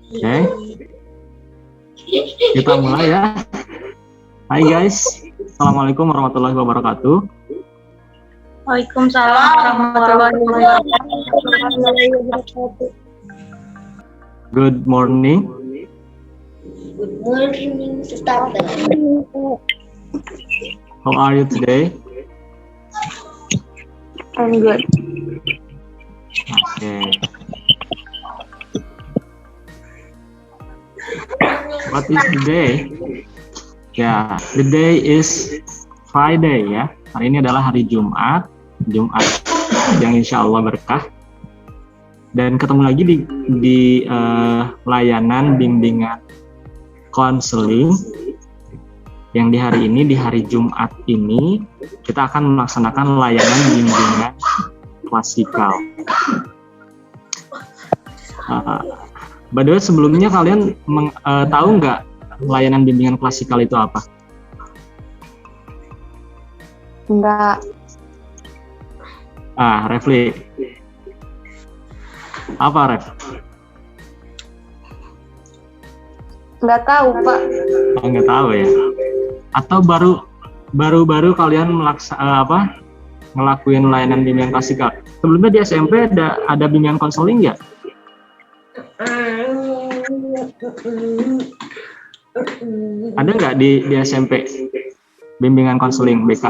Oke, kita mulai ya. Hai guys, Assalamualaikum warahmatullahi wabarakatuh. Waalaikumsalam warahmatullahi wabarakatuh. Good morning. Good morning, Sister. How are you today? I'm good. Okay. What is the day? Ya, the day is Friday ya. Hari ini adalah hari Jumat yang insya Allah berkah. Dan ketemu lagi di layanan bimbingan konseling yang di hari ini, di hari Jumat ini kita akan melaksanakan layanan bimbingan klasikal. By the way, sebelumnya kalian tahu nggak layanan bimbingan klasikal itu apa? Enggak. Refli. Apa, Ref? Enggak tahu, Pak. Nggak tahu ya. Atau baru kalian ngelakuin layanan bimbingan klasikal. Sebelumnya di SMP ada bimbingan konseling nggak? Ada nggak di SMP bimbingan konseling BK?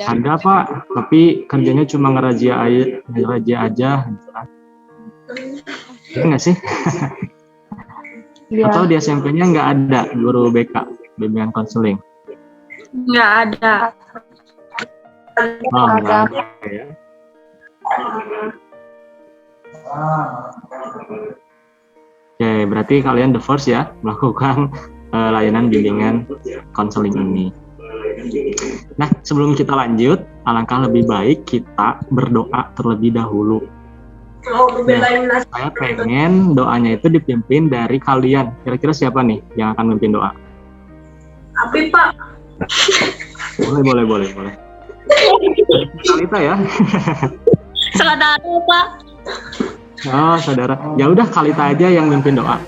Ada Pak, tapi kerjanya cuma ngerajia aja. Iya nggak sih? Ya. Atau di SMP-nya nggak ada guru BK bimbingan konseling? Nggak ada. Oh, nggak ada ya. Oke, berarti kalian the first ya melakukan layanan bimbingan konseling ini. Nah, sebelum kita lanjut, alangkah lebih baik kita berdoa terlebih dahulu. Nah, saya pengen doanya itu dipimpin dari kalian. Kira-kira siapa nih yang akan memimpin doa? Abi, Pak. Boleh. Kalita ya. Saudara, Pak. Oh, saudara. Ya udah, Kalita aja yang memimpin doa.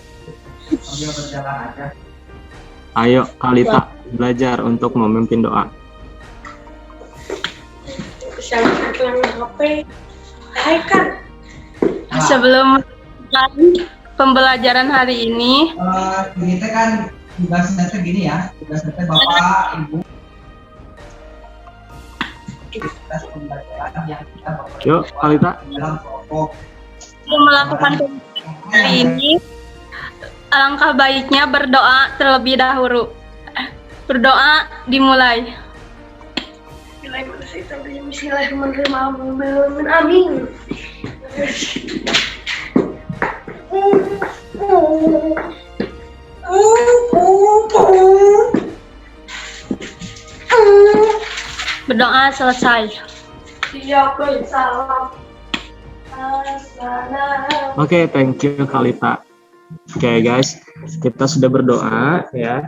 Ayo, Kalita, belajar untuk memimpin doa. Sebelum pembelajaran hari ini, kita kan tugasnya gini ya, tugasnya Bapak Ibu. Tugas pembelajaran yang kita bawa. Yuk, Kalita. Dalam kelompok. sebelum melakukan pembelajaran hari ini, alangkah baiknya berdoa terlebih dahulu. Berdoa dimulai. Bismillahirrahmanirrahim. Amin. Berdoa selesai. Oke, thank you Kalita. Oke guys, kita sudah berdoa ya.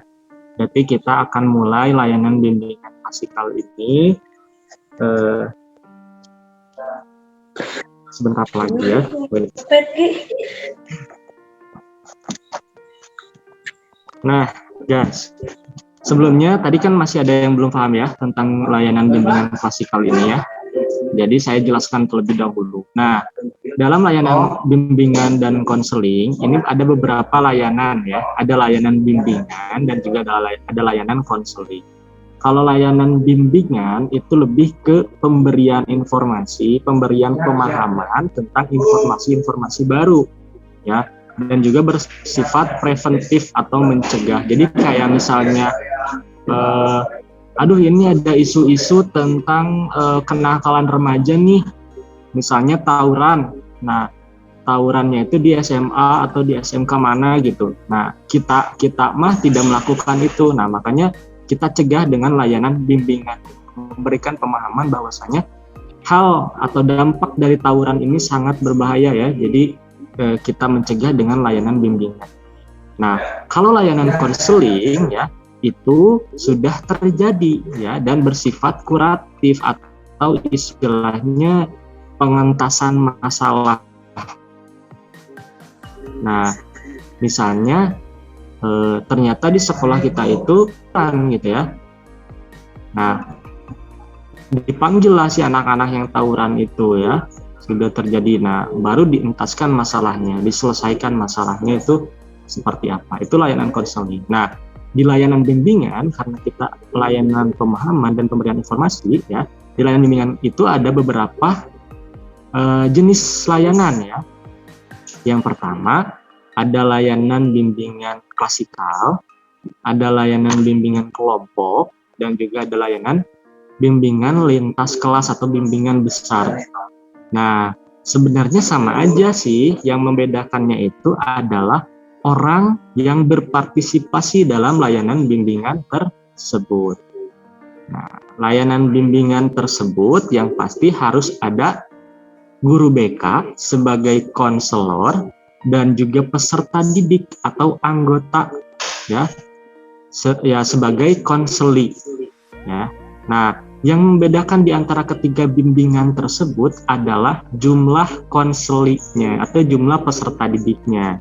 Berarti kita akan mulai layanan bimbingan klasikal ini sebentar lagi ya. Nah, guys, sebelumnya tadi kan masih ada yang belum paham ya tentang layanan bimbingan klasikal ini ya. Jadi saya jelaskan terlebih dahulu. Nah, dalam layanan bimbingan dan konseling ini ada beberapa layanan ya. Ada layanan bimbingan dan juga ada layanan konseling. Kalau layanan bimbingan itu lebih ke pemberian informasi, pemberian pemahaman tentang informasi-informasi baru ya, dan juga bersifat preventif atau mencegah. Jadi kayak misalnya ini ada isu-isu tentang kenakalan remaja nih, misalnya tawuran. Nah, tawurannya itu di SMA atau di SMK mana gitu. Nah, kita mah tidak melakukan itu. Nah, makanya kita cegah dengan layanan bimbingan, memberikan pemahaman bahwasanya hal atau dampak dari tawuran ini sangat berbahaya ya. Jadi kita mencegah dengan layanan bimbingan. Nah, kalau layanan konseling ya itu sudah terjadi ya dan bersifat kuratif atau istilahnya pengentasan masalah. Nah, misalnya ternyata di sekolah kita itu kan gitu ya. Nah, dipanggil lah si anak-anak yang tawuran itu ya, sudah terjadi. Nah, baru dientaskan masalahnya, diselesaikan masalahnya itu seperti apa. Itu layanan konseling. Nah, di layanan bimbingan, karena kita layanan pemahaman dan pemberian informasi ya, di layanan bimbingan itu ada beberapa jenis layanan ya. Yang pertama, ada layanan bimbingan klasikal, ada layanan bimbingan kelompok, dan juga ada layanan bimbingan lintas kelas atau bimbingan besar. Nah, sebenarnya sama aja sih, yang membedakannya itu adalah orang yang berpartisipasi dalam layanan bimbingan tersebut. Nah, layanan bimbingan tersebut yang pasti harus ada guru BK sebagai konselor dan juga peserta didik atau anggota ya, sebagai konseli ya. Nah, yang membedakan di antara ketiga bimbingan tersebut adalah jumlah konselinya atau jumlah peserta didiknya.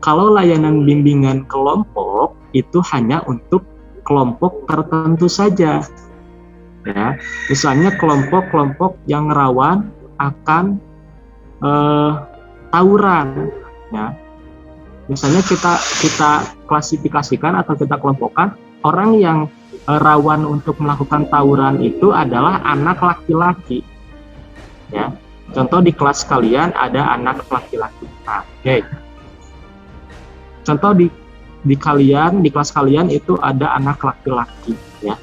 Kalau layanan bimbingan kelompok itu hanya untuk kelompok tertentu saja. Ya, misalnya kelompok-kelompok yang rawan akan tawuran ya. Misalnya kita klasifikasikan atau kita kelompokkan orang yang rawan untuk melakukan tawuran itu adalah anak laki-laki ya. Contoh di kelas kalian ada anak laki-laki. Nah, okay. Contoh di kelas kalian itu ada anak laki-laki ya.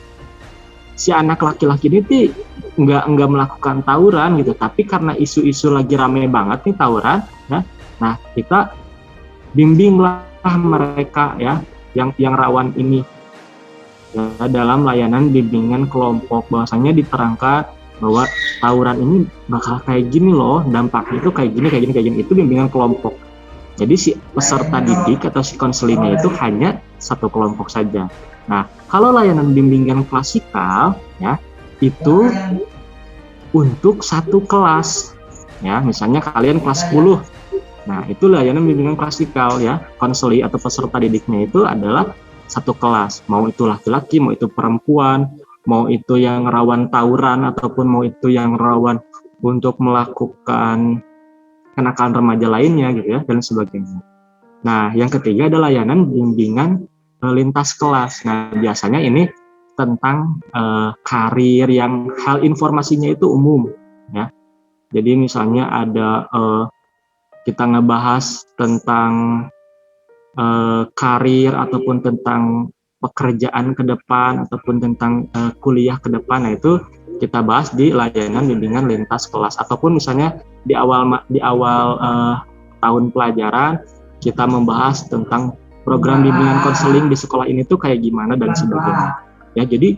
Si anak laki-laki ini nggak melakukan tawuran gitu, tapi karena isu-isu lagi rame banget nih tawuran ya. Nah, kita bimbinglah mereka ya yang rawan ini ya, dalam layanan bimbingan kelompok. Bahwasanya diterangkan bahwa tawuran ini bakal kayak gini loh, dampaknya itu kayak gini. Itu bimbingan kelompok. Jadi si peserta didik atau si konselingnya itu hanya satu kelompok saja. Nah, kalau layanan bimbingan klasikal ya itu untuk satu kelas ya. Misalnya kalian kelas 10. Nah, itu layanan bimbingan klasikal ya. Konseli atau peserta didiknya itu adalah satu kelas. Mau itu laki-laki, mau itu perempuan, mau itu yang rawan tawuran ataupun mau itu yang rawan untuk melakukan kenakalan remaja lainnya gitu ya, dan sebagainya. Nah, yang ketiga adalah layanan bimbingan lintas kelas. Nah, biasanya ini tentang karir yang hal informasinya itu umum ya. Jadi misalnya ada kita ngebahas tentang karir ataupun tentang pekerjaan ke depan ataupun tentang kuliah ke depan. Nah, itu kita bahas di layanan bimbingan lintas kelas. Ataupun misalnya di awal tahun pelajaran kita membahas tentang program bimbingan konseling di sekolah ini tuh kayak gimana dan sebagainya. Ya, jadi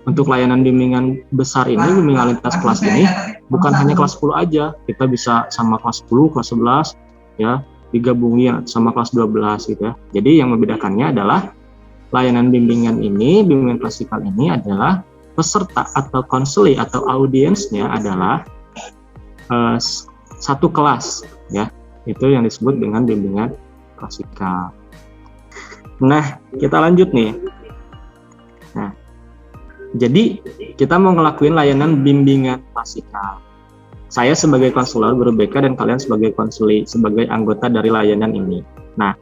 untuk layanan bimbingan besar ini, bimbingan lintas kelas ini bukan hanya kelas 10 aja, kita bisa sama kelas 10, kelas 11 ya, digabungin sama kelas 12 gitu ya. Jadi yang membedakannya adalah layanan bimbingan ini, bimbingan klasikal ini adalah peserta atau konseli atau audiensnya adalah satu kelas ya. Itu yang disebut dengan bimbingan klasikal. Nah, kita lanjut nih. Nah, jadi kita mau ngelakuin layanan bimbingan klasikal. Saya sebagai konselor guru BK dan kalian sebagai konseli, sebagai anggota dari layanan ini. Nah,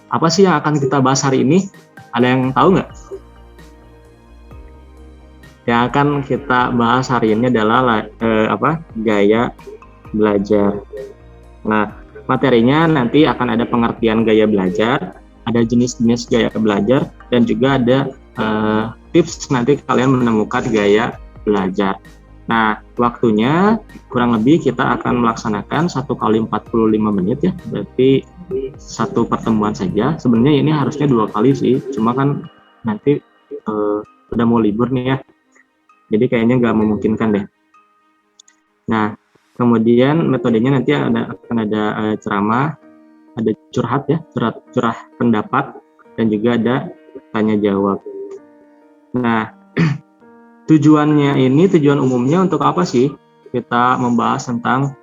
apa sih yang akan kita bahas hari ini? Ada yang tahu nggak? Yang akan kita bahas hari ini adalah gaya belajar. Nah, materinya nanti akan ada pengertian gaya belajar, ada jenis-jenis gaya belajar, dan juga ada tips nanti kalian menemukan gaya belajar. Nah, waktunya kurang lebih kita akan melaksanakan 1 kali 45 menit ya, berarti satu pertemuan saja. Sebenarnya ini harusnya 2 kali sih, cuma kan nanti udah mau libur nih ya, jadi kayaknya nggak memungkinkan deh. Nah, kemudian metodenya nanti akan ada ceramah, ada curhat ya, curah pendapat, dan juga ada tanya jawab. Nah, tujuan umumnya untuk apa sih? kita membahas tentang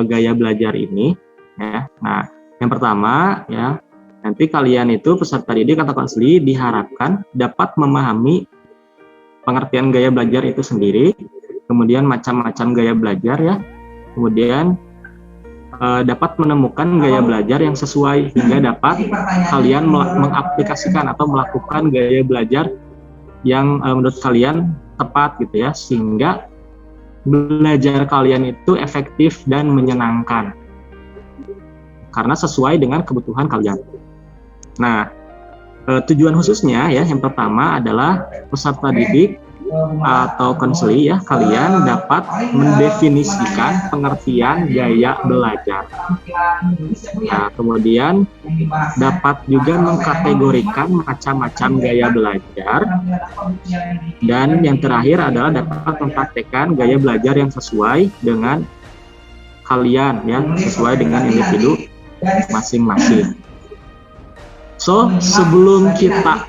gaya belajar ini ya. Nah, yang pertama ya, nanti kalian itu peserta didik atau konseli diharapkan dapat memahami pengertian gaya belajar itu sendiri, kemudian macam-macam gaya belajar ya, kemudian dapat menemukan gaya belajar yang sesuai hingga dapat kalian mengaplikasikan atau melakukan gaya belajar yang menurut kalian tepat gitu ya, sehingga belajar kalian itu efektif dan menyenangkan karena sesuai dengan kebutuhan kalian. Nah, tujuan khususnya ya, yang pertama adalah peserta didik atau konseli ya, kalian dapat mendefinisikan pengertian gaya belajar. Nah, kemudian dapat juga mengkategorikan macam-macam gaya belajar, dan yang terakhir adalah dapat mempraktekkan gaya belajar yang sesuai dengan kalian ya, sesuai dengan individu masing-masing. So, sebelum kita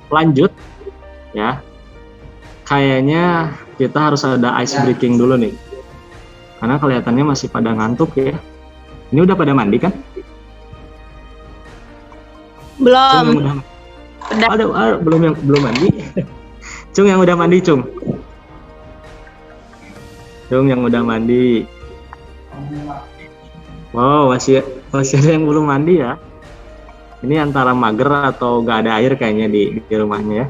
lanjut ya, kayaknya kita harus ada ice breaking dulu nih, karena kelihatannya masih pada ngantuk ya. Ini udah pada mandi kan? Belum. Ada belum mandi. Cung yang udah mandi, Cung yang udah mandi. Wow, masih ada yang belum mandi ya. Ini antara mager atau gak ada air kayaknya di rumahnya ya.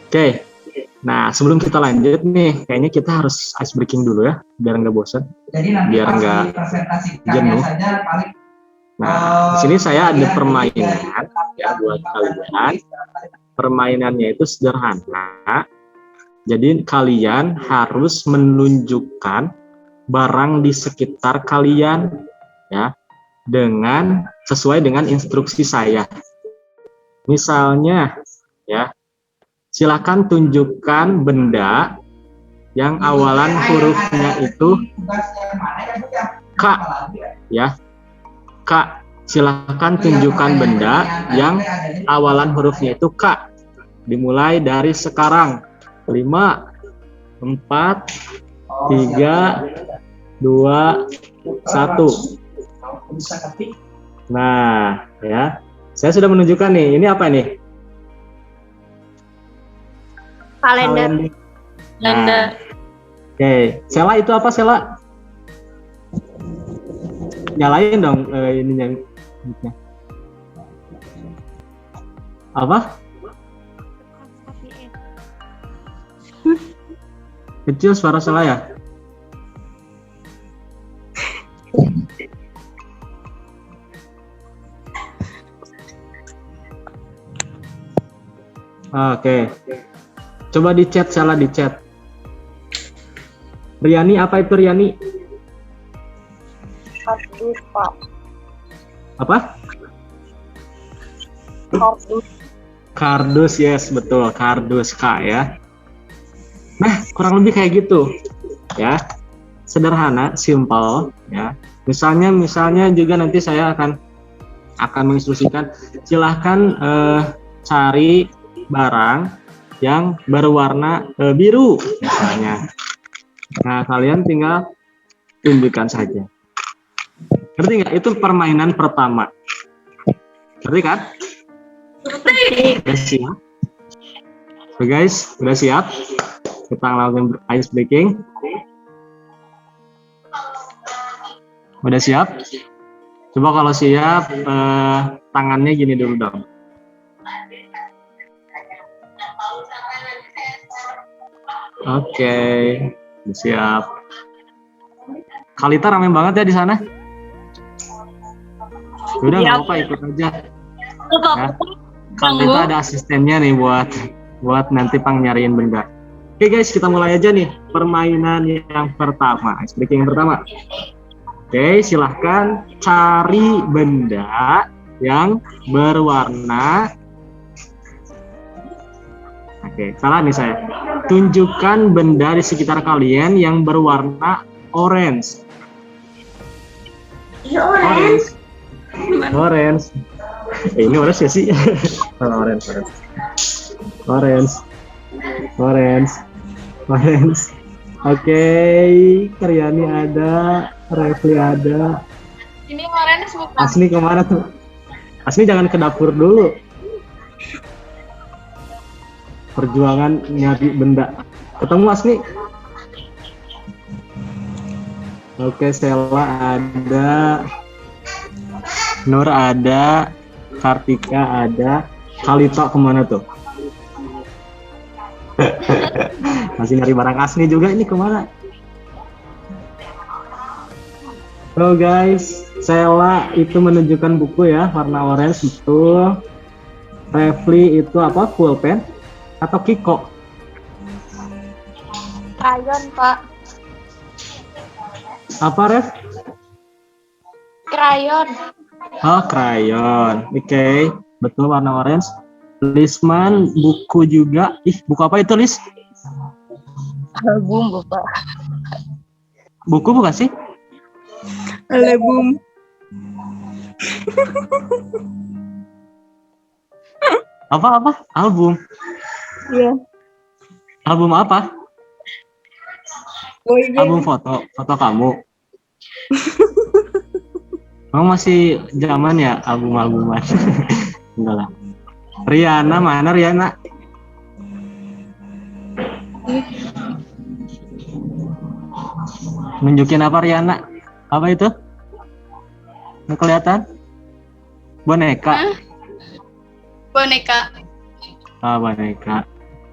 Oke, nah sebelum kita lanjut nih, kayaknya kita harus ice breaking dulu ya, biar nggak bosan, biar nggak jenuh. Nah, di sini saya ada permainan ya buat kalian. Permainannya itu sederhana. Jadi kalian harus menunjukkan barang di sekitar kalian ya, dengan sesuai dengan instruksi saya. Misalnya ya, silakan tunjukkan benda yang awalan hurufnya itu K ya. K. Silakan tunjukkan benda yang awalan hurufnya itu K. Dimulai dari sekarang. 5 4 3 2 1. Nah, ya. Saya sudah menunjukkan nih. Ini apa nih? Kalender. Nah, oke, Sela itu apa, Sela? Nyalain dong ininya. Apa? Kecil suara Sela ya? Oke. Coba di chat, salah di chat. Riani, apa itu Riani? Kardus, Pak. Apa? Kardus. Kardus, yes, betul. Kardus, K ya. Nah, kurang lebih kayak gitu. Ya. Sederhana, simple ya. Misalnya juga nanti saya akan menginstruksikan, silahkan cari barang yang berwarna biru misalnya. Nah, kalian tinggal tunjukkan saja. Ngerti nggak? Itu permainan pertama. Ngerti kan? Udah siap? So guys, udah siap? Kita langsung ice breaking. Udah siap? Coba kalau siap, tangannya gini dulu dong. Oke, siap. Kalita ramai banget ya di sana. Udah nggak apa-apa, ikut aja. Ya. Kalita ada asistennya nih buat nanti pang nyariin benda. Oke guys, kita mulai aja nih permainan yang pertama, ice breaking yang pertama. Oke, silahkan cari benda yang berwarna. Oke, salah nih saya. Tunjukkan benda di sekitar kalian yang berwarna orange. Orange. Orange. Ini orange ya sih? Orange. Orange. Oke, Karyani ada, Refli ada. Ini orange bukan. Asni kemana tuh? Asni jangan ke dapur dulu. Perjuangan nyari benda. Ketemu Asni? Oke, Stella ada. Nur ada. Kartika ada. Kalita kemana tuh? Masih nyari barang Asni juga, ini kemana? So guys, Stella itu menunjukkan buku ya, warna orange betul. Refli itu apa? Pulpen atau Kiko? Krayon, Pak. Apa Ref? Krayon. Oh, krayon. Oke, betul warna orange. Lisman buku juga. Ih, buku apa itu, Lis? Album, Bapak. Buku bukan sih? Album. Apa? Album. Iya. Album apa? Album foto kamu. Kamu masih zaman ya album-albuman. Enggak lah. Riana mana Riana? Nunjukin apa Riana? Apa itu? Nggak kelihatan? Boneka. Boneka. Ah, boneka.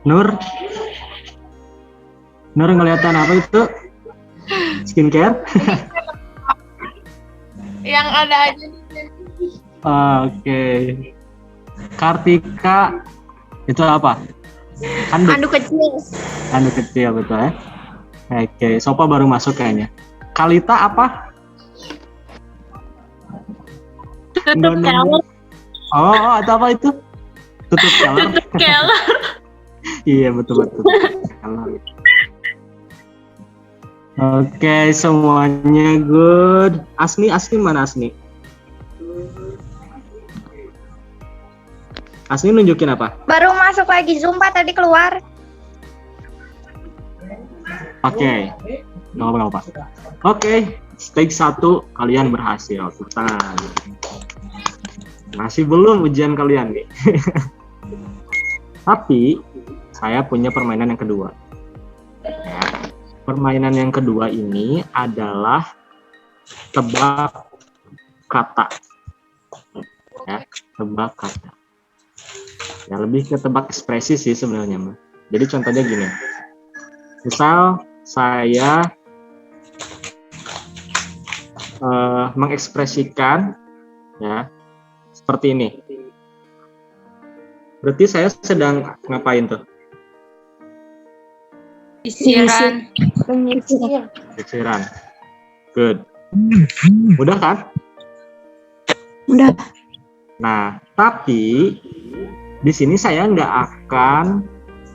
Nur ngeliatan apa itu? Skincare? Yang ada aja di sini. Oke. Kartika itu apa? Anduk kecil. Anduk kecil betul ya. Oke, Sopa baru masuk kayaknya. Kalita apa? Tutup keler. Oh, atau apa itu? Tutup keler. Tutup keler. Iya betul. Keler. Oke, semuanya good. Asni mana Asni? Asni nunjukin apa? Baru masuk lagi Zoom Pak, tadi keluar. Oke, nggak apa-apa. Oke, stage 1 kalian berhasil. Tepuk tangan. Masih belum ujian kalian nih. Tapi saya punya permainan yang kedua. Ya, permainan yang kedua ini adalah tebak kata. Ya, tebak kata. Ya, lebih ke tebak ekspresi sih sebenarnya, Mbak. Jadi contohnya gini. Misal saya mengekspresikan ya seperti ini. Berarti saya sedang ngapain tuh? Isiran. Pikiran. Good. Udah kan? Udah. Nah, tapi di sini saya nggak akan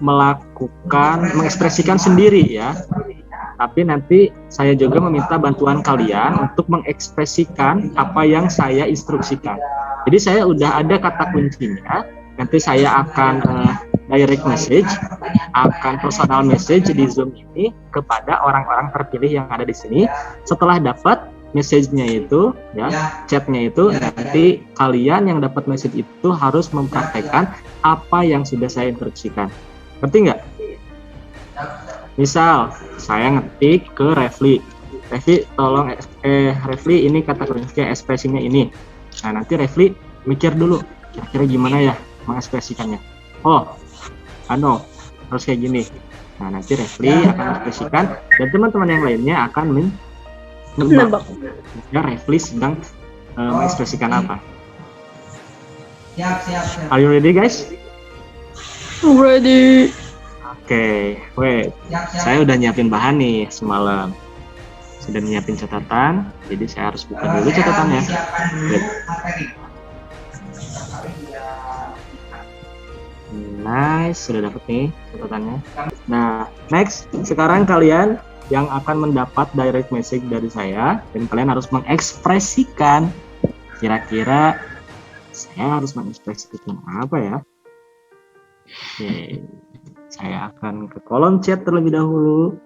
mengekspresikan sendiri ya. Tapi nanti saya juga meminta bantuan kalian untuk mengekspresikan apa yang saya instruksikan. Jadi saya udah ada kata kuncinya. Nanti saya akan direct message, akan personal message di Zoom ini kepada orang-orang terpilih yang ada di sini. Setelah dapat message-nya itu, ya, chat-nya itu, nanti kalian yang dapat message itu harus mempraktekkan apa yang sudah saya instruksikan. Ngerti nggak? Misal, saya ngetik ke Refli. Refli, tolong, Refli ini kata kuncinya ekspresinya ini. Nah, nanti Refli mikir dulu, kira-kira gimana ya mengekspresikannya. Oh, harus kayak gini. Nah, nanti Refli akan mengekspresikan, dan teman-teman yang lainnya akan menebak. Ya, Refli sedang mengekspresikan apa. Siap. Are you ready, guys? Ready. Oke, wait. Saya udah nyiapin bahan nih semalam. Sudah nyiapin catatan, jadi saya harus buka dulu catatannya. Nice, sudah dapet nih catatannya. Nah, next, sekarang kalian yang akan mendapat direct message dari saya, dan kalian harus mengekspresikan kira-kira saya harus mengekspresikan apa ya? Oke. Saya akan ke kolom chat terlebih dahulu.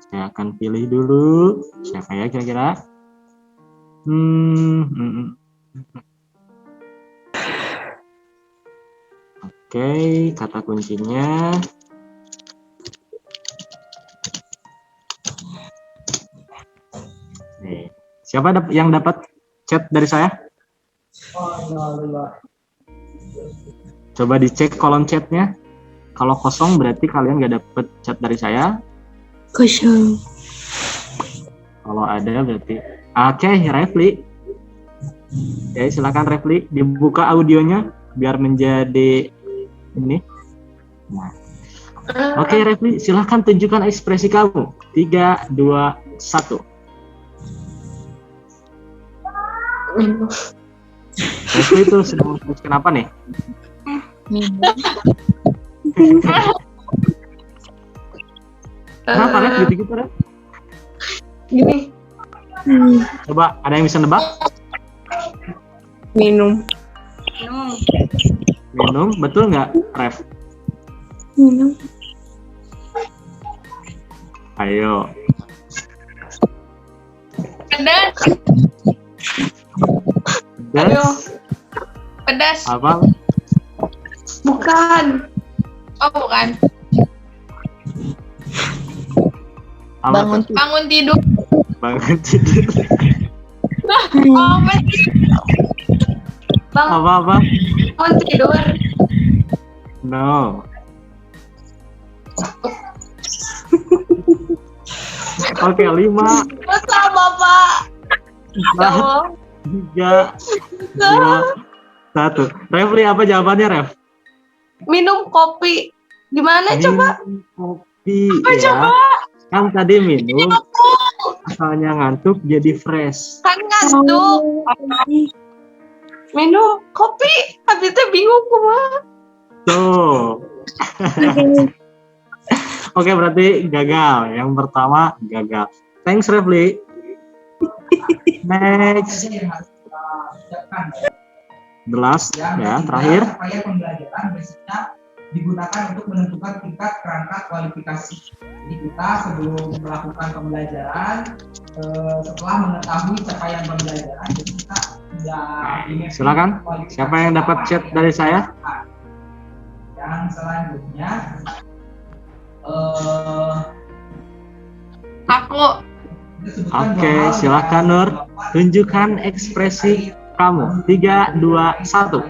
Saya akan pilih dulu siapa ya kira-kira. Oke, kata kuncinya. Nih, siapa yang dapat chat dari saya? Coba dicek kolom chatnya. Kalau kosong berarti kalian nggak dapat chat dari saya. Kosong. Kalau ada berarti. Oke, Refli. Oke, silakan Refli dibuka audionya biar menjadi ini. Nah. Oke, Refli, silakan tunjukkan ekspresi kamu. 3, 2, 1. Refli itu sedang memutuskan apa nih? Kenapa Ref gitu-gitu Ref? Gini. Coba ada yang bisa nebak? Minum. Minum, betul nggak Ref? Minum. Ayo. Pedas. Pedas. Pedas. Apa? Bukan. Oh, bukan. Apa tuh? Bangun tidur. Bangun tidur. Oh, Apa? bangun tidur. No. Oke, 5, Masa Bapak? 4, 3, 2, 1. Refli, apa jawabannya Ref? Minum kopi. Gimana coba? Minum kopi Apa ya. coba? Kan tadi minum, asalnya ngantuk jadi fresh. Kan ngantuk. Minum kopi. Habis itu bingung kumaha. Tuh. Oke, berarti gagal. Yang pertama gagal. Thanks Refli. Next. The last ya, terakhir. Supaya pembelajaran basicnya digunakan untuk menentukan tingkat kerangka kualifikasi. Jadi kita sebelum melakukan pembelajaran, setelah mengetahui capaian pembelajaran, jadi kita sudah. Silakan. Siapa yang dapat chat dari saya? Yang selanjutnya, Aku. Oke, silakan Nur. Tunjukkan ekspresi kamu. 3, 2, 1.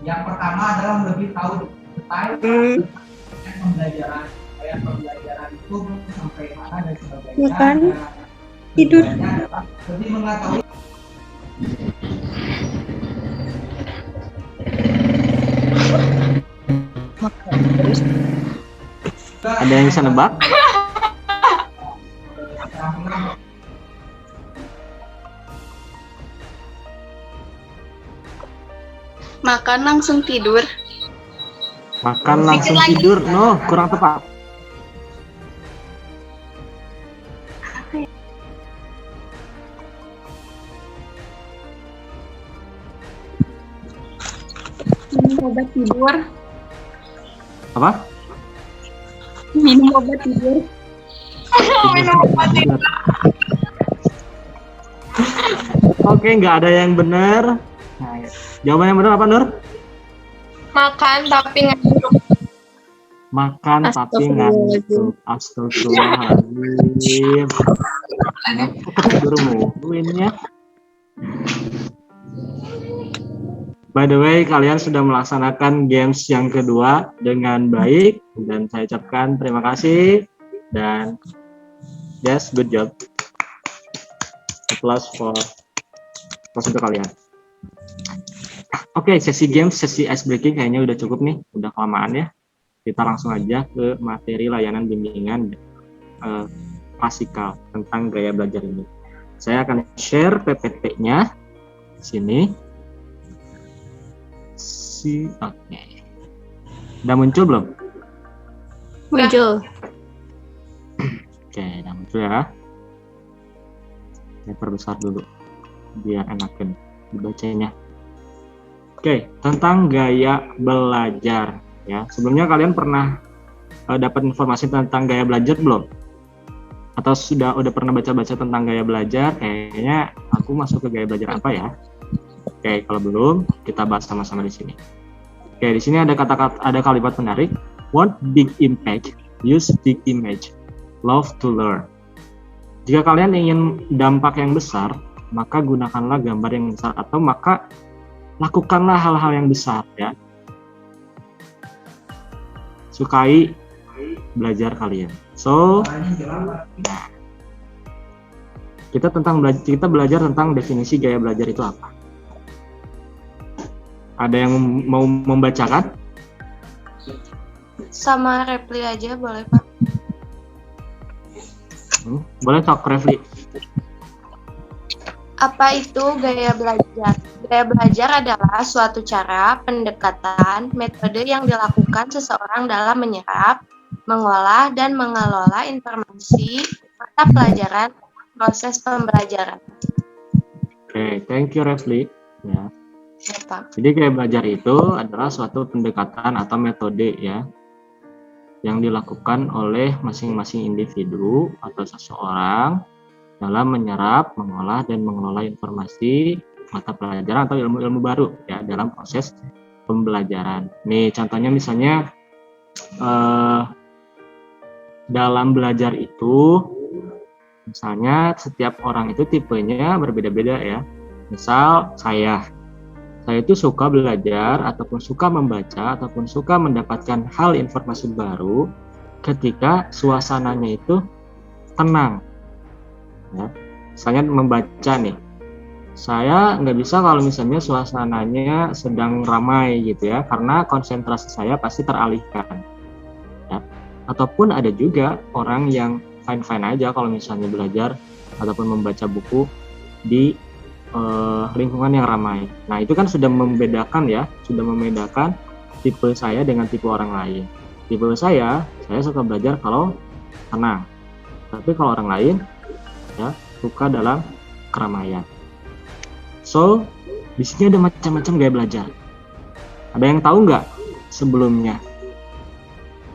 Yang pertama adalah lebih tahu detail pembelajaran, pembelajaran itu sampai mana dan sebagainya. Makan, tidur. Lebih mengetahui. Ada yang bisa nebak? Makan langsung tidur. Makan langsung tidur. No, kurang tepat. Minum obat tidur. Apa? Minum obat tidur. Minum obat tidur. Oke, nggak ada yang benar. Nah, jawaban yang benar apa, Nur? Makan tapi ngantuk. Makan tapi ngantuk. Astagfirullahaladzim. Tidur mulu ini ya. By the way, kalian sudah melaksanakan games yang kedua dengan baik dan saya ucapkan terima kasih dan yes, good job. Applause untuk kalian. Oke, sesi games, sesi ice breaking kayaknya udah cukup nih, udah kelamaan ya. Kita langsung aja ke materi layanan bimbingan klasikal tentang gaya belajar ini. Saya akan share PPT-nya di sini. Oke. Udah muncul belum? Muncul. Oke, udah muncul ya. Saya perbesar dulu biar enakan dibacanya. Oke, tentang gaya belajar ya. Sebelumnya kalian pernah dapat informasi tentang gaya belajar belum? Atau udah pernah baca-baca tentang gaya belajar? Kayaknya aku masuk ke gaya belajar apa ya? Oke, kalau belum, kita bahas sama-sama di sini. Oke, di sini ada kalimat menarik. Want big impact, use big image. Love to learn. Jika kalian ingin dampak yang besar, maka gunakanlah gambar yang besar atau maka lakukanlah hal-hal yang besar ya. Sukai belajar kalian. So, kita belajar tentang definisi gaya belajar itu apa. Ada yang mau membacakan? Sama Repli aja boleh Pak. Boleh Kak Refli. Apa itu gaya belajar? Gaya belajar adalah suatu cara, pendekatan, metode yang dilakukan seseorang dalam menyerap, mengolah, dan mengelola informasi mata pelajaran, proses pembelajaran. Oke, thank you Refli. Ya. Ya, Pak. Jadi gaya belajar itu adalah suatu pendekatan atau metode ya yang dilakukan oleh masing-masing individu atau seseorang dalam menyerap, mengolah, dan mengelola informasi mata pelajaran atau ilmu-ilmu baru ya dalam proses pembelajaran. Nih contohnya misalnya dalam belajar itu misalnya setiap orang itu tipenya berbeda-beda ya. Misal saya itu suka belajar ataupun suka membaca ataupun suka mendapatkan hal informasi baru ketika suasananya itu tenang ya. Misalnya membaca nih, saya nggak bisa kalau misalnya suasananya sedang ramai gitu ya, karena konsentrasi saya pasti teralihkan ya. Ataupun ada juga orang yang fine-fine aja kalau misalnya belajar ataupun membaca buku di lingkungan yang ramai. Nah itu kan sudah membedakan tipe saya dengan tipe orang lain. Tipe saya suka belajar kalau tenang. Tapi kalau orang lain ya suka dalam keramaian. So di sini ada macam-macam gaya belajar. Ada yang tahu nggak sebelumnya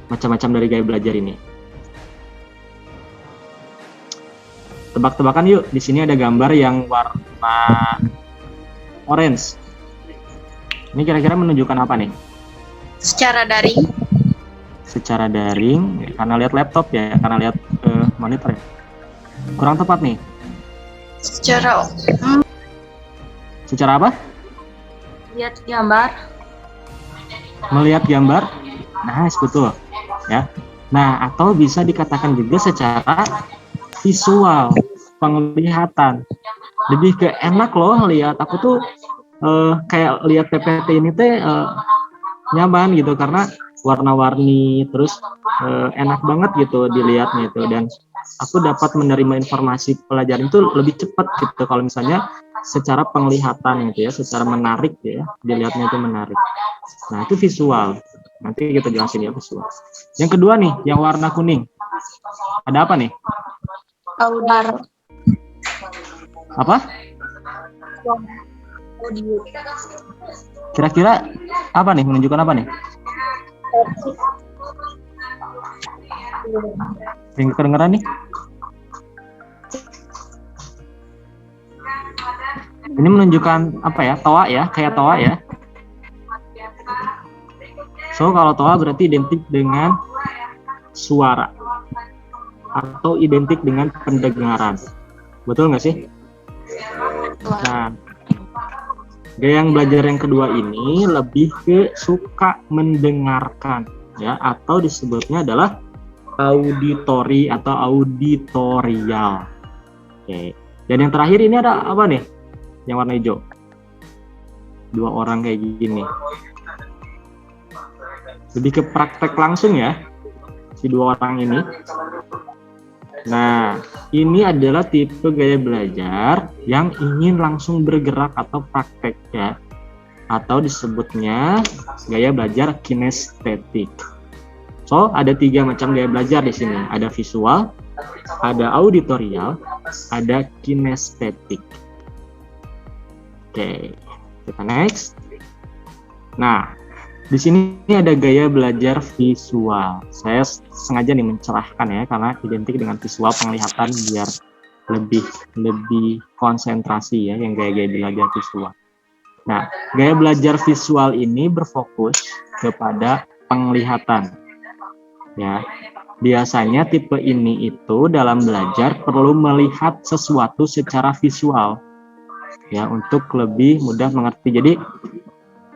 macam-macam dari gaya belajar ini? Tebak-tebakan yuk. Di sini ada gambar yang warna orange. Ini kira-kira menunjukkan apa nih? Secara daring. Secara daring, karena lihat laptop ya, karena lihat monitor ya. Kurang tepat nih. Secara apa? Lihat gambar. Melihat gambar. Nah, betul ya. Nah, atau bisa dikatakan juga secara visual, penglihatan. Lebih ke enak loh lihat. Aku tuh kayak lihat PPT ini teh nyaman gitu karena warna-warni terus enak banget gitu dilihatnya itu, dan aku dapat menerima informasi pelajaran itu lebih cepat gitu kalau misalnya secara penglihatan gitu ya, secara menarik ya, dilihatnya itu menarik. Nah, itu visual. Nanti kita jelasin ya visual. Yang kedua nih, yang warna kuning. Ada apa nih? Audio. Apa? Audio. Kira-kira apa nih? Menunjukkan apa nih? Yang kedengeran nih? Ini menunjukkan apa ya? Toa ya, kayak toa ya. So kalau toa berarti identik dengan suara atau identik dengan pendengaran. Betul nggak sih? Nah, gaya yang belajar yang kedua ini lebih ke suka mendengarkan ya, atau disebutnya adalah auditory atau auditorial. Oke. Dan yang terakhir ini ada apa nih? Yang warna hijau. Dua orang kayak gini. Lebih ke praktek langsung ya, si dua orang ini. Nah, ini adalah tipe gaya belajar yang ingin langsung bergerak atau praktek ya, atau disebutnya gaya belajar kinestetik. So, ada 3 macam gaya belajar di sini. Ada visual, ada auditorial, ada kinestetik. Oke, kita next. Nah, di sini ada gaya belajar visual. Saya sengaja nih mencerahkan ya, karena identik dengan visual penglihatan biar lebih konsentrasi ya, yang gaya-gaya belajar visual. Nah, gaya belajar visual ini berfokus kepada penglihatan. Ya, biasanya tipe ini itu dalam belajar perlu melihat sesuatu secara visual, ya, untuk lebih mudah mengerti. Jadi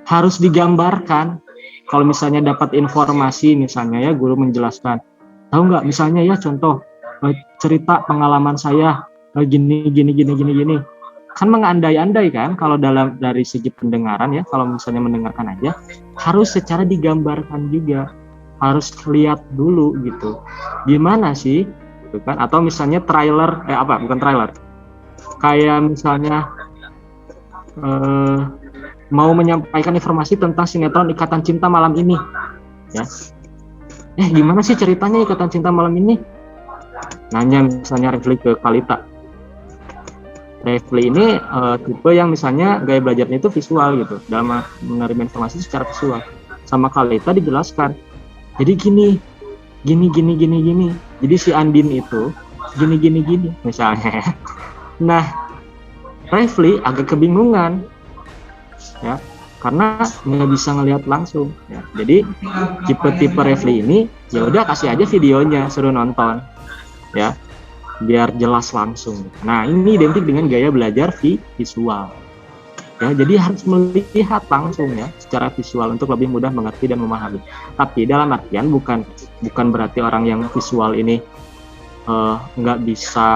harus digambarkan. Kalau misalnya dapat informasi, misalnya ya guru menjelaskan, tahu nggak misalnya ya contoh cerita pengalaman saya gini, kan mengandai-andai kan kalau dari segi pendengaran ya, kalau misalnya mendengarkan aja harus secara digambarkan juga, harus lihat dulu gitu gimana sih gitu kan. Atau misalnya bukan trailer, kayak misalnya mau menyampaikan informasi tentang sinetron Ikatan Cinta Malam Ini ya, gimana sih ceritanya Ikatan Cinta Malam Ini, nanya misalnya Refli ke Kalita. Refli ini tipe yang misalnya gaya belajarnya itu visual gitu, dalam menerima informasi secara visual. Sama Kalita dijelaskan, jadi gini, jadi si Andin itu gini misalnya. Nah, Refli agak kebingungan ya, karena nggak bisa ngelihat langsung ya. Jadi tipe Refli ini ya udah kasih aja videonya, suruh nonton ya, biar jelas langsung. Nah, ini identik dengan gaya belajar visual ya, jadi harus melihat langsung ya secara visual untuk lebih mudah mengerti dan memahami. Tapi dalam artian bukan berarti orang yang visual ini nggak bisa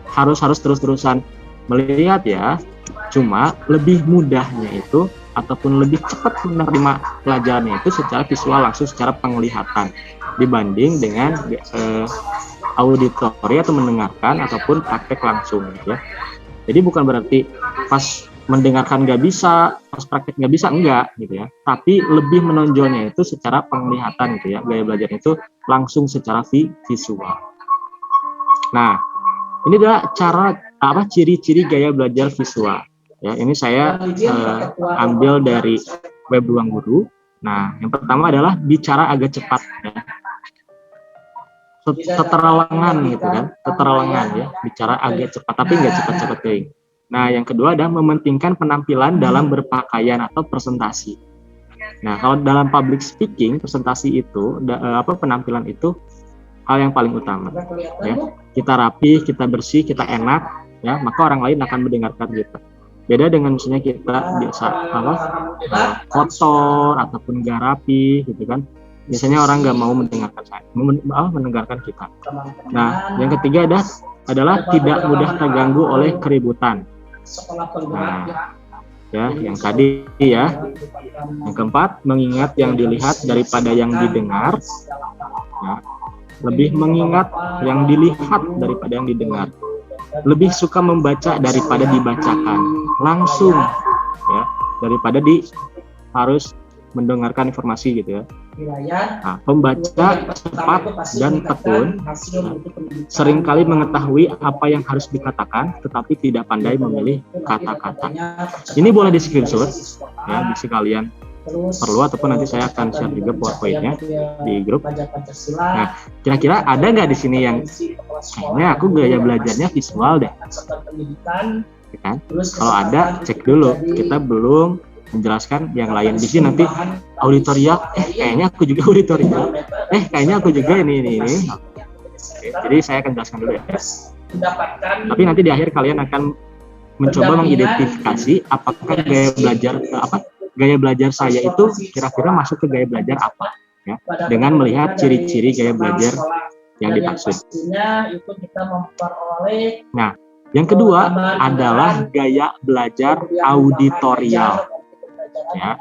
harus terus-terusan melihat ya, cuma lebih mudahnya itu ataupun lebih cepat menerima pelajarannya itu secara visual langsung, secara penglihatan, dibanding dengan auditori atau mendengarkan ataupun praktek langsung ya. Jadi bukan berarti pas mendengarkan nggak bisa, pas praktek nggak bisa, enggak gitu ya, tapi lebih menonjolnya itu secara penglihatan gitu ya, gaya belajar itu langsung secara visual. Nah, ini adalah ciri-ciri gaya belajar visual ya. Ini saya ambil dari web Ruang Guru. Nah, yang pertama adalah bicara agak cepat ya, teteralengan gitu kan, ya, bicara agak cepat tapi nggak cepat-cepat kering. Nah, yang kedua adalah mementingkan penampilan dalam berpakaian atau presentasi. Nah, kalau dalam public speaking, presentasi itu penampilan itu hal yang paling utama ya. Kita rapi, kita bersih, kita enak ya, maka orang lain akan mendengarkan kita. Beda dengan misalnya kita biasa kotor ataupun nggak rapi gitu kan, biasanya orang nggak mau mendengarkan kita. Nah, yang ketiga adalah tidak mudah terganggu oleh keributan. Nah, ya, yang tadi ya. Yang keempat, mengingat yang dilihat daripada yang didengar. Ya, lebih mengingat yang dilihat daripada yang didengar. Lebih suka membaca daripada dibacakan langsung ya, daripada harus mendengarkan informasi gitu ya. Nah, pembaca cepat dan tekun seringkali mengetahui apa yang harus dikatakan tetapi tidak pandai memilih kata-kata. Ini boleh di screenshot ya, bisa kalian perlu, ataupun nanti saya akan share juga PowerPoint-nya di grup. Nah, kira-kira ada nggak di sini yang kayaknya aku gaya belajarnya visual deh? Ya kan? Kalau ada, cek dulu. Kita belum menjelaskan yang lain. Di sini nanti auditorial, kayaknya aku juga auditorial, kayaknya aku juga ini. Oke, jadi saya akan jelaskan dulu ya. Tapi nanti di akhir kalian akan mencoba mengidentifikasi apakah gaya belajar saya itu kira-kira masuk ke gaya belajar apa ya, dengan melihat ciri-ciri gaya belajar yang dimaksud. Nah, yang kedua adalah gaya belajar auditorial ya.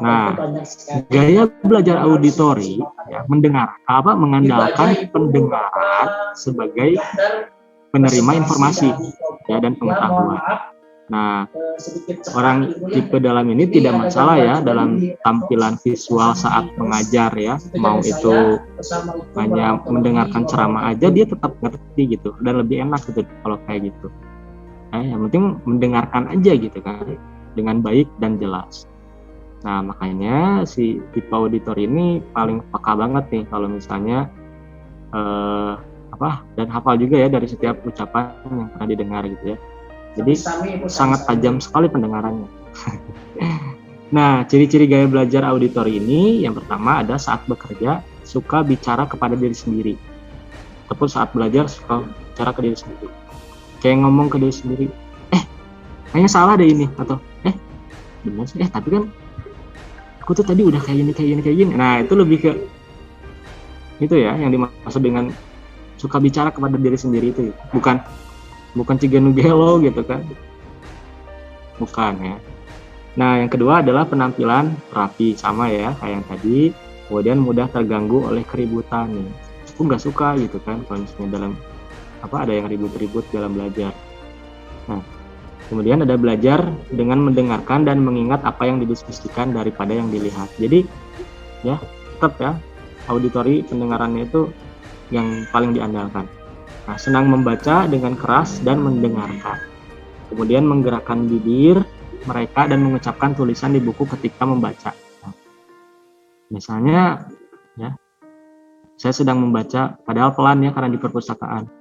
Nah, gaya belajar auditori ya, mengandalkan pendengaran sebagai penerima informasi ya, dan pengetahuan. Nah, orang tipe dalam ini tidak masalah ya dalam tampilan visual saat mengajar ya, mau itu hanya mendengarkan ceramah aja dia tetap ngerti gitu, dan lebih enak gitu kalau kayak gitu. Yang penting mendengarkan aja gitu kan, dengan baik dan jelas. Nah, makanya si tipe auditor ini paling peka banget nih kalau misalnya dan hafal juga ya dari setiap ucapan yang pernah didengar gitu ya. Jadi sangat tajam sekali pendengarannya. Nah, ciri-ciri gaya belajar auditor ini yang pertama ada saat bekerja suka bicara kepada diri sendiri. Ataupun saat belajar suka bicara ke diri sendiri. Kayak ngomong ke diri sendiri, kayaknya salah deh ini, atau benar sih, tapi kan aku tuh tadi udah kayak gini. Nah, itu lebih ke itu ya yang dimaksud dengan suka bicara kepada diri sendiri itu, bukan cigenugelo gitu kan, bukan ya. Nah, yang kedua adalah penampilan rapi, sama ya kayak yang tadi. Kemudian mudah terganggu oleh keributan nih. Aku nggak suka gitu kan kalau misalnya dalam ada yang ribut-ribut dalam belajar. Nah, kemudian ada belajar dengan mendengarkan dan mengingat apa yang didiskusikan daripada yang dilihat. Jadi ya tetap ya auditori pendengarannya itu yang paling diandalkan. Nah, senang membaca dengan keras dan mendengarkan. Kemudian menggerakkan bibir mereka dan mengucapkan tulisan di buku ketika membaca. Nah, misalnya ya, saya sedang membaca, padahal pelan ya karena di perpustakaan.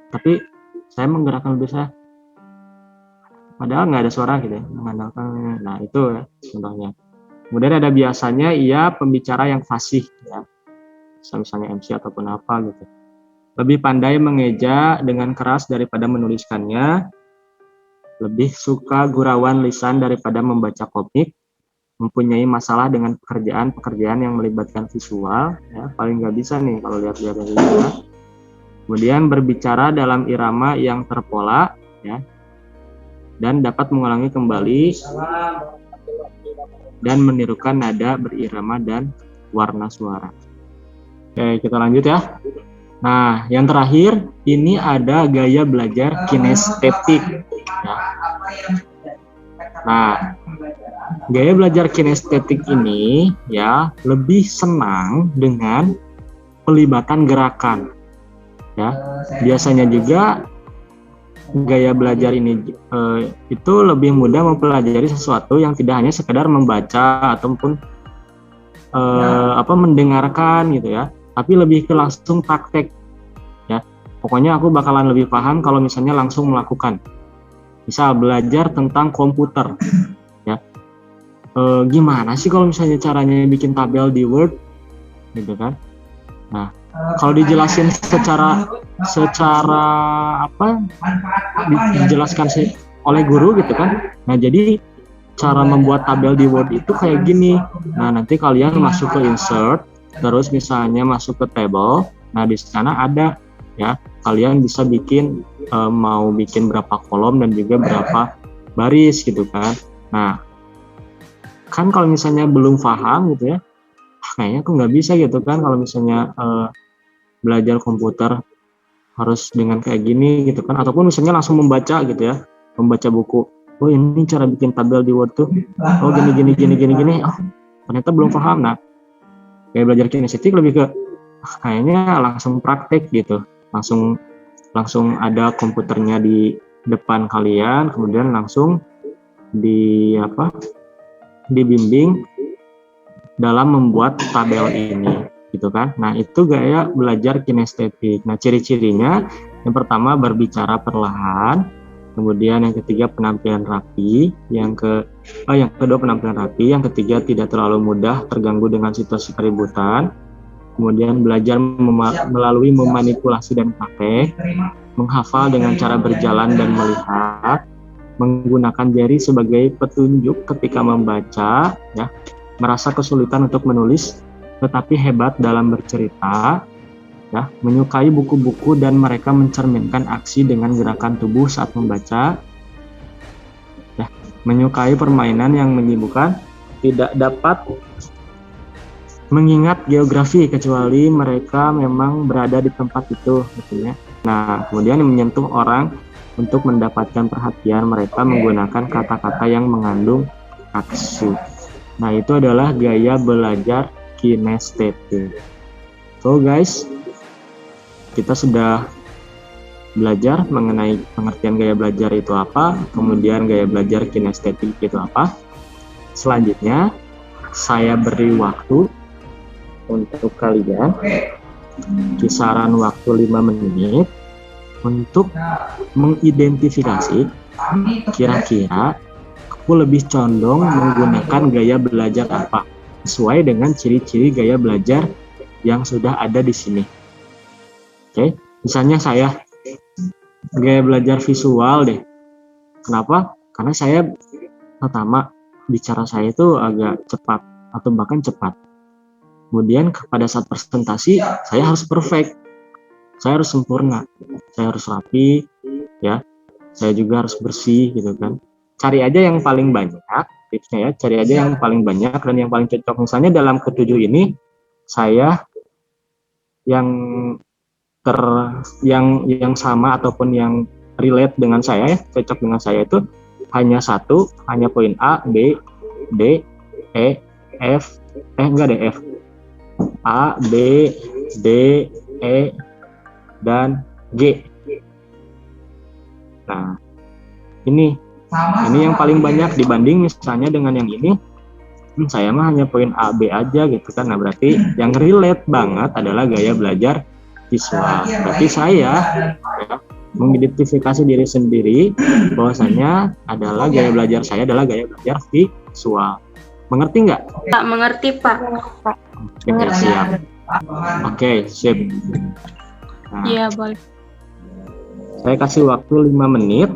Tapi saya menggerakkan bibir saya, padahal nggak ada suara gitu ya, mengandalkan. Nah, itu ya contohnya. Kemudian ada biasanya ia pembicara yang fasih ya, misalnya MC ataupun apa gitu. Lebih pandai mengeja dengan keras daripada menuliskannya. Lebih suka gurauan lisan daripada membaca komik, mempunyai masalah dengan pekerjaan yang melibatkan visual, ya paling nggak bisa nih kalau lihat-lihat dari ya. Kemudian berbicara dalam irama yang terpola, ya, dan dapat mengulangi kembali dan menirukan nada berirama dan warna suara. Oke, kita lanjut ya. Nah, yang terakhir ini ada gaya belajar kinestetik. Ya. Nah, gaya belajar kinestetik ini ya lebih senang dengan pelibatan gerakan. Ya, biasanya juga gaya belajar ini itu lebih mudah mempelajari sesuatu yang tidak hanya sekedar membaca ataupun mendengarkan gitu ya, tapi lebih ke langsung praktek ya. Pokoknya aku bakalan lebih paham kalau misalnya langsung melakukan. Misal belajar tentang komputer ya, gimana sih kalau misalnya caranya bikin tabel di Word gitu kan. Nah, kalau dijelasin secara dijelaskan oleh guru gitu kan. Nah, jadi cara membuat tabel di Word itu kayak gini. Nah, nanti kalian masuk ke insert, terus misalnya masuk ke table. Nah, di sana ada ya, kalian bisa bikin mau bikin berapa kolom dan juga berapa baris gitu kan. Nah, kan kalau misalnya belum paham gitu ya, kayaknya aku nggak bisa gitu kan kalau misalnya belajar komputer harus dengan kayak gini gitu kan, ataupun misalnya langsung membaca gitu ya, membaca buku. Oh, ini cara bikin tabel di Word tuh. Oh, gini. Oh, ternyata belum paham. Nah, kayak belajar kinestetik lebih ke kayaknya langsung praktek gitu. Langsung ada komputernya di depan kalian, kemudian langsung dibimbing dalam membuat tabel ini gitu kan. Nah, itu gaya belajar kinestetik. Nah, ciri-cirinya yang pertama berbicara perlahan, kemudian yang ketiga penampilan rapi, yang kedua penampilan rapi, yang ketiga tidak terlalu mudah terganggu dengan situasi keributan. Kemudian belajar melalui memanipulasi dan praktek, menghafal dengan cara berjalan dan melihat, menggunakan jari sebagai petunjuk ketika membaca, ya, merasa kesulitan untuk menulis, tetapi hebat dalam bercerita, ya, menyukai buku-buku dan mereka mencerminkan aksi dengan gerakan tubuh saat membaca, ya, menyukai permainan yang menyibukkan, tidak dapat mengingat geografi kecuali mereka memang berada di tempat itu gitu ya. Nah, kemudian menyentuh orang untuk mendapatkan perhatian mereka menggunakan kata-kata yang mengandung aksi. Nah, itu adalah gaya belajar kinestetik. So guys, kita sudah belajar mengenai pengertian gaya belajar itu apa, kemudian gaya belajar kinestetik itu apa. Selanjutnya, saya beri waktu untuk kalian kisaran waktu 5 menit untuk mengidentifikasi kira-kira aku lebih condong menggunakan gaya belajar apa sesuai dengan ciri-ciri gaya belajar yang sudah ada di sini. Oke, misalnya saya gaya belajar visual deh. Kenapa? Karena saya pertama bicara saya itu agak cepat atau bahkan cepat. Kemudian pada saat presentasi saya harus perfect, saya harus sempurna, saya harus rapi, ya. Saya juga harus bersih gitu kan. Cari aja yang paling banyak tipsnya ya. Cari aja yang paling banyak dan yang paling cocok. Misalnya dalam ketujuh ini saya yang yang sama ataupun yang relate dengan saya ya, cocok dengan saya itu hanya satu, hanya poin A, B, D, E, F, enggak deh F, A, B, D, E, dan G. Nah, ini yang paling banyak dibanding misalnya dengan yang ini. Saya mah hanya poin A, B aja gitu kan. Nah, berarti yang relate banget adalah gaya belajar visual. Berarti saya ya, mengidentifikasi diri sendiri bahwasanya adalah gaya belajar saya adalah gaya belajar visual. Mengerti nggak? Pak, mengerti Pak. Oke, siap. Oke, sip. Nah, Iya, boleh. saya kasih waktu 5 menit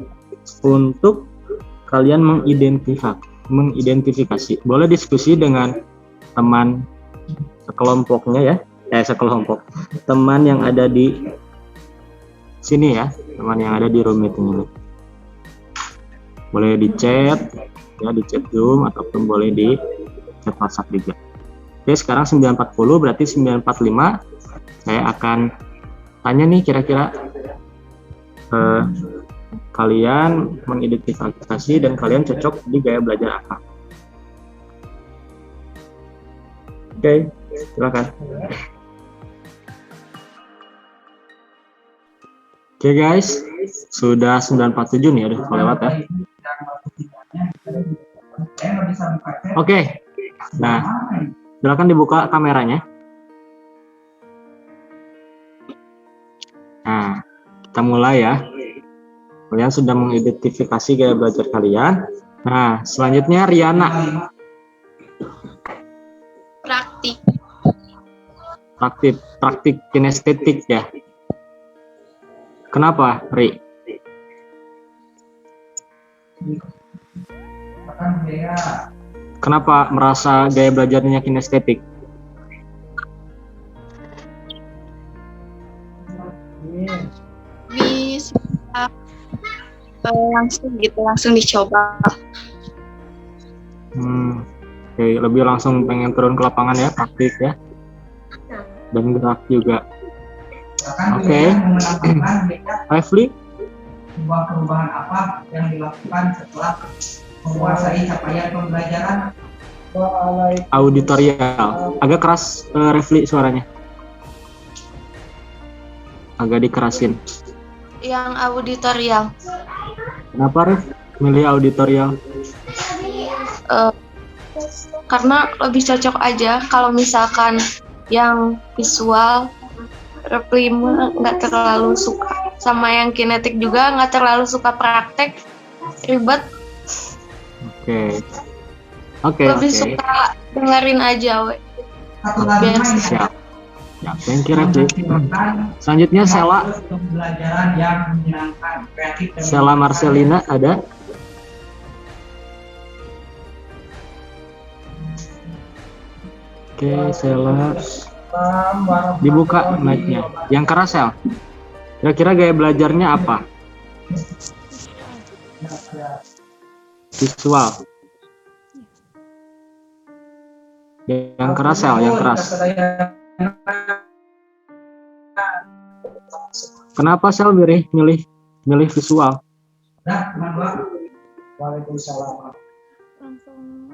untuk kalian mengidentifikasi. Boleh diskusi dengan teman sekelompoknya ya. Sekelompok. Teman yang ada di sini ya, teman yang ada di room meeting ini. Boleh di chat, ya di chat Zoom ataupun boleh di chat WhatsApp juga. Oke, sekarang 9.40 berarti 9.45 saya akan tanya nih kira-kira kalian mengidentifikasi dan kalian cocok di gaya belajar apa. Oke, silakan. Oke guys, sudah 9.47 nih, udah lewat ya. Oke, nah silakan dibuka kameranya. Nah, kita mulai ya. Kalian sudah mengidentifikasi gaya belajar kalian. Nah, selanjutnya Riana. Praktik kinestetik ya. Kenapa, Ri? Kenapa merasa gaya belajarnya kinestetik? Bisa langsung dicoba. Oke, lebih langsung pengen turun ke lapangan ya, praktik ya. Dan gerak juga. Oke. Refli? Perubahan apa yang dilakukan setelah menguasai capaian pembelajaran? Auditorial. Agak keras Refli suaranya. Agak dikerasin. Yang auditorial. Kenapa Ref milih auditorial? Karena lebih cocok aja. Kalau misalkan yang visual, Refli nggak terlalu suka, sama yang kinetik juga nggak terlalu suka praktek, ribet. Oke. Lebih suka dengerin aja, we. Biar siap. Ya, thank you Refli. Selanjutnya Sela. Pembelajaran yang menyenangkan, kreatif. Sela Marcelina ada? Oke, Sela. Dibuka mic-nya. Yang keras, Sel. Kira-kira gaya belajarnya apa? Visual. Yang keras, Sel, yang keras. Kenapa Sel milih visual? Waalaikumsalam. Langsung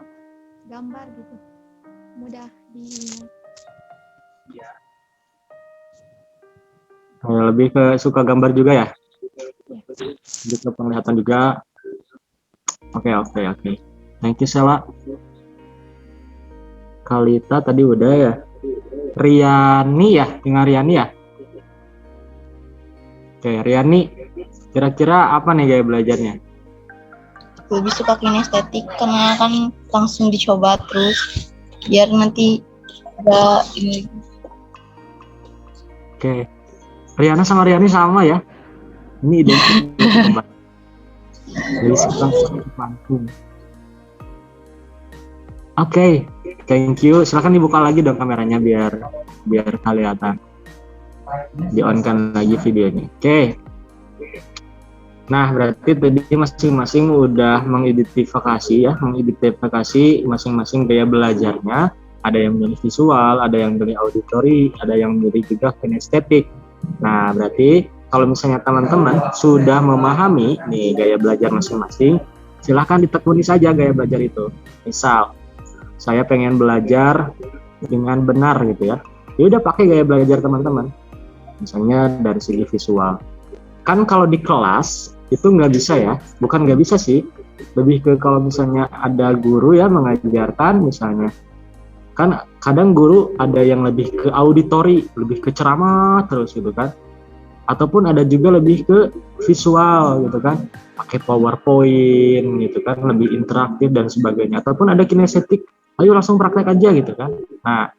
gambar gitu, mudah diingat. Lebih ke suka gambar juga ya? Lanjut ke penglihatan juga. Oke. Thank you, Sela. Kalita tadi udah ya. Riani ya, dengan Riani ya. Oke, Riani. Kira-kira apa nih gaya belajarnya? Lebih suka kinestetik karena kan langsung dicoba terus biar nanti ada ini. Oke. Riana sama Riani sama ya. Ini identik. Jadi sekarang langsung. Oke, thank you. Silakan dibuka lagi dong kameranya biar kelihatan. Di-on-kan lagi videonya. Oke. Nah, berarti tadi masing-masing udah mengidentifikasi masing-masing gaya belajarnya. Ada yang milih visual, ada yang milih auditori, ada yang milih juga kinestetik. Nah, berarti kalau misalnya teman-teman sudah memahami nih gaya belajar masing-masing, silahkan ditekuni saja gaya belajar itu. Misal, saya pengen belajar dengan benar gitu ya. Ya udah pakai gaya belajar teman-teman. Misalnya dari segi visual. Kan kalau di kelas itu nggak bisa ya, bukan nggak bisa sih, lebih ke kalau misalnya ada guru ya mengajarkan misalnya, kan kadang guru ada yang lebih ke auditori, lebih ke ceramah terus gitu kan, ataupun ada juga lebih ke visual gitu kan, pakai PowerPoint gitu kan, lebih interaktif dan sebagainya, ataupun ada kinestetik, ayo langsung praktek aja gitu kan. Nah,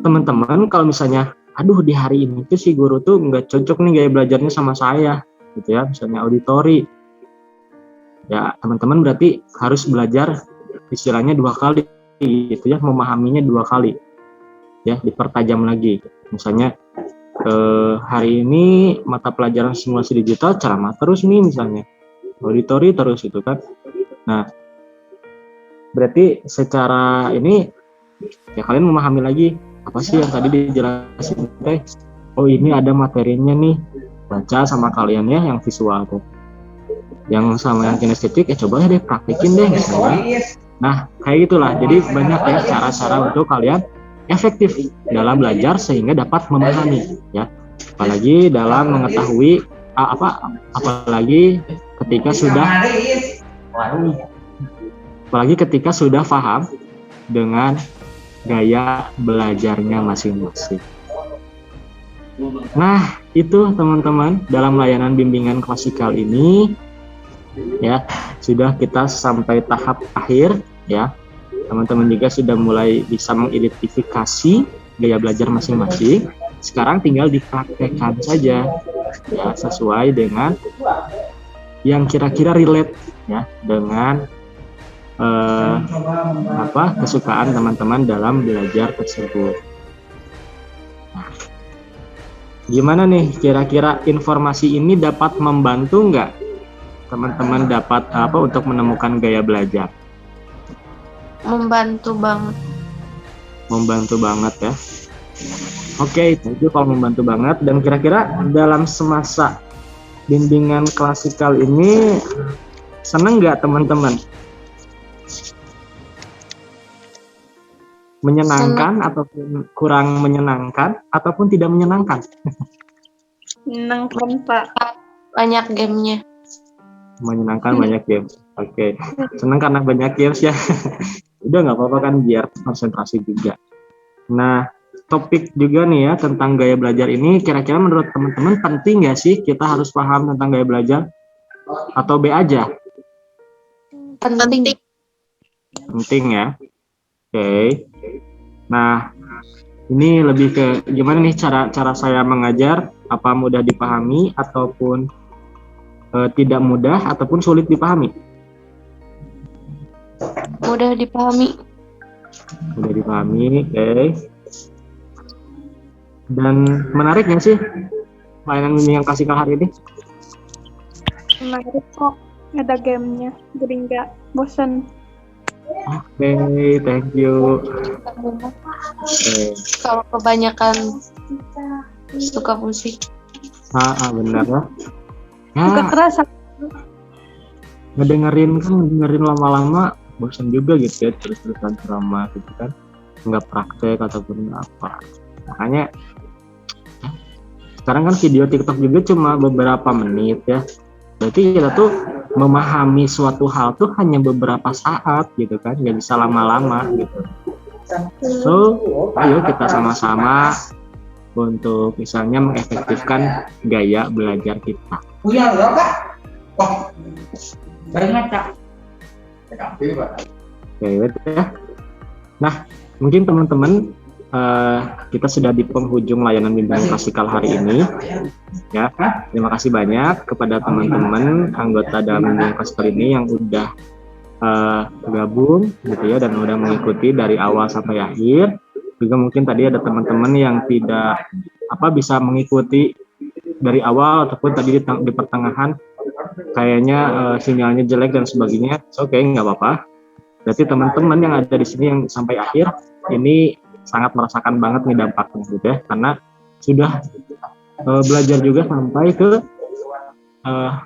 teman-teman kalau misalnya aduh di hari ini tuh si guru tuh nggak cocok nih gaya belajarnya sama saya gitu ya, misalnya auditori ya, teman-teman berarti harus belajar istilahnya 2 kali gitu ya, memahaminya 2 kali ya, dipertajam lagi. Misalnya hari ini mata pelajaran simulasi digital ceramah terus nih misalnya, auditori terus itu kan. Nah, berarti secara ini ya kalian memahami lagi apa sih yang tadi dijelasin teh. Oh, ini ada materinya nih, baca sama kalian ya yang visual tuh. Yang sama yang kinestetik ya coba deh praktekin deh misalnya. Nah, kayak gitulah. Jadi banyak ya cara-cara untuk kalian efektif dalam belajar sehingga dapat memahami ya. Apalagi dalam mengetahui apalagi ketika sudah paham dengan gaya belajarnya masing-masing. Nah, itu teman-teman dalam layanan bimbingan klasikal ini ya, sudah kita sampai tahap akhir ya. Teman-teman juga sudah mulai bisa mengidentifikasi gaya belajar masing-masing. Sekarang tinggal dipraktekkan saja ya, sesuai dengan yang kira-kira relate ya dengan kesukaan teman-teman dalam belajar tersebut. Nah, gimana nih kira-kira informasi ini dapat membantu nggak teman-teman dapat untuk menemukan gaya belajar? Membantu banget Ya. Oke, itu kalau membantu banget. Dan kira-kira dalam semasa bimbingan klasikal ini seneng nggak teman-teman? Menyenangkan ataupun kurang menyenangkan ataupun tidak menyenangkan? Menyenangkan, Pak. banyak gamenya. Menyenangkan, banyak game. Oke. Senang karena banyak games ya. Udah nggak apa-apa kan biar konsentrasi juga. Nah, topik juga nih ya tentang gaya belajar ini, kira-kira menurut teman-teman penting nggak sih kita harus paham tentang gaya belajar atau B aja? Penting. Penting ya. Oke. Nah, ini lebih ke gimana nih cara saya mengajar, apa mudah dipahami ataupun tidak mudah ataupun sulit dipahami? Mudah dipahami. Mudah dipahami, oke. Dan menarik nggak sih layanan bimbingan klasikal hari ini? Menarik kok. Ada gamenya, jadi nggak bosan. Oke, thank you. Kalau kebanyakan suka pusing. Benar ya. Nggak kerasa. Ngedengerin lama-lama bosan juga gitu ya, terus-terusan ceramah gitu kan, nggak praktek ataupun apa. Makanya sekarang kan video TikTok juga cuma beberapa menit ya. Berarti kita tuh memahami suatu hal tuh hanya beberapa saat gitu kan, nggak bisa lama-lama gitu. So, ayo kita sama-sama untuk misalnya mengefektifkan gaya belajar kita. Punya loh kak. Oh, banyak kak. Oke, ya. Nah, mungkin teman-teman kita sudah di penghujung layanan bimbingan klasikal hari ini. Ya, terima kasih banyak kepada teman-teman anggota dalam bimbingan klasikal ini yang udah gabung gitu ya dan udah mengikuti dari awal sampai akhir. Juga mungkin tadi ada teman-teman yang tidak bisa mengikuti dari awal ataupun tadi di pertengahan kayaknya sinyalnya jelek dan sebagainya. Oke, nggak apa-apa. Berarti teman-teman yang ada di sini yang sampai akhir ini sangat merasakan banget nih dampaknya gitu ya, karena sudah belajar juga sampai ke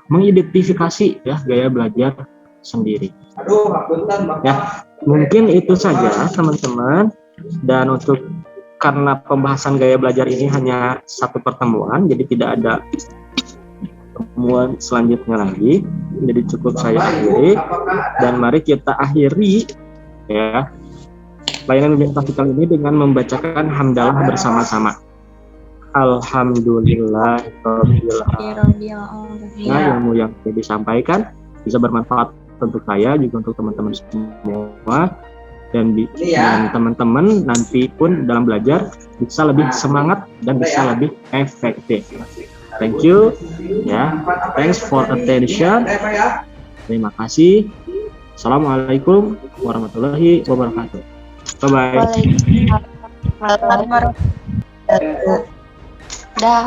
mengidentifikasi ya gaya belajar sendiri. Ya, mungkin itu saja teman-teman. Dan untuk karena pembahasan gaya belajar ini hanya satu pertemuan, jadi tidak ada pertemuan selanjutnya lagi. Jadi cukup saya akhiri dan mari kita akhiri ya layanan bimbingan klasikal ini dengan membacakan hamdalah bersama-sama. Alhamdulillah ilmu yang disampaikan bisa bermanfaat untuk saya juga untuk teman-teman semua dan teman-teman nanti pun dalam belajar bisa lebih semangat dan bisa lebih efektif. Thank you ya. Thanks for attention. Terima kasih. Assalamualaikum warahmatullahi wabarakatuh. Bye bye. Waalaikumsalam warahmatullahi wabarakatuh. Dah.